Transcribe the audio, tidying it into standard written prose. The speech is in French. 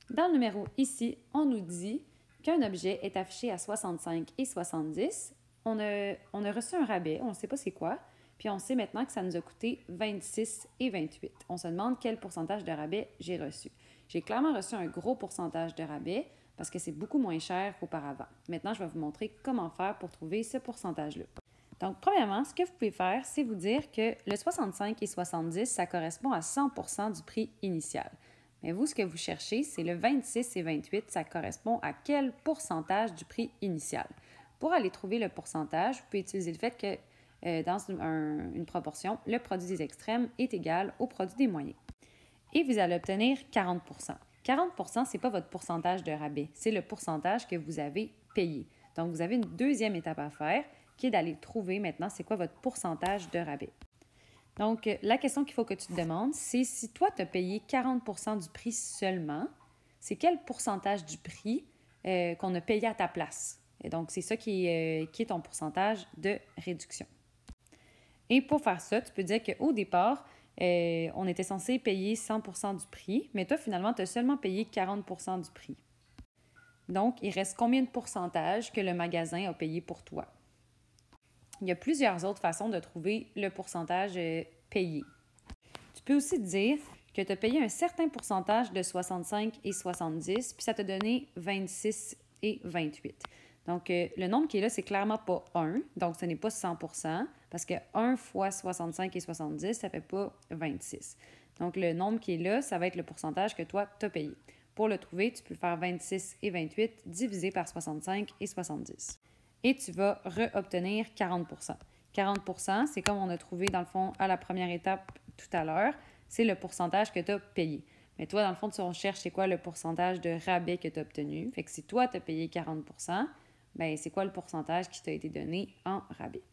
Dans le numéro ici, on nous dit qu'un objet est affiché à 65 et 70. On a reçu un rabais, on ne sait pas c'est quoi, puis on sait maintenant que ça nous a coûté 26 et 28. On se demande quel pourcentage de rabais j'ai reçu. J'ai clairement reçu un gros pourcentage de rabais parce que c'est beaucoup moins cher qu'auparavant. Maintenant, je vais vous montrer comment faire pour trouver ce pourcentage-là. Donc, premièrement, ce que vous pouvez faire, c'est vous dire que le 65 et 70, ça correspond à 100% du prix initial. Mais vous, ce que vous cherchez, c'est le 26 et 28, ça correspond à quel pourcentage du prix initial. Pour aller trouver le pourcentage, vous pouvez utiliser le fait que dans une proportion, le produit des extrêmes est égal au produit des moyens. Et vous allez obtenir 40 40 ce n'est pas votre pourcentage de rabais, c'est le pourcentage que vous avez payé. Donc, vous avez une deuxième étape à faire qui est d'aller trouver maintenant c'est quoi votre pourcentage de rabais. Donc, la question qu'il faut que tu te demandes, c'est si toi, tu as payé 40 du prix seulement, c'est quel pourcentage du prix qu'on a payé à ta place? Et donc, c'est ça qui est ton pourcentage de réduction. Et pour faire ça, tu peux dire qu'au départ, on était censé payer 100 du prix, mais toi, finalement, tu as seulement payé 40 du prix. Donc, il reste combien de pourcentage que le magasin a payé pour toi? Il y a plusieurs autres façons de trouver le pourcentage payé. Tu peux aussi dire que tu as payé un certain pourcentage de 65 et 70, puis ça t'a donné 26 et 28. Donc, le nombre qui est là, c'est clairement pas 1, donc ce n'est pas 100 parce que 1 fois 65 et 70, ça ne fait pas 26. Donc, le nombre qui est là, ça va être le pourcentage que toi, tu as payé. Pour le trouver, tu peux faire 26 et 28 divisé par 65 et 70. Et tu vas re-obtenir 40 40 c'est comme on a trouvé dans le fond à la première étape tout à l'heure, c'est le pourcentage que tu as payé. Mais toi, dans le fond, tu recherches c'est quoi le pourcentage de rabais que tu as obtenu. Fait que si toi, tu as payé 40 bien, c'est quoi le pourcentage qui t'a été donné en rabais.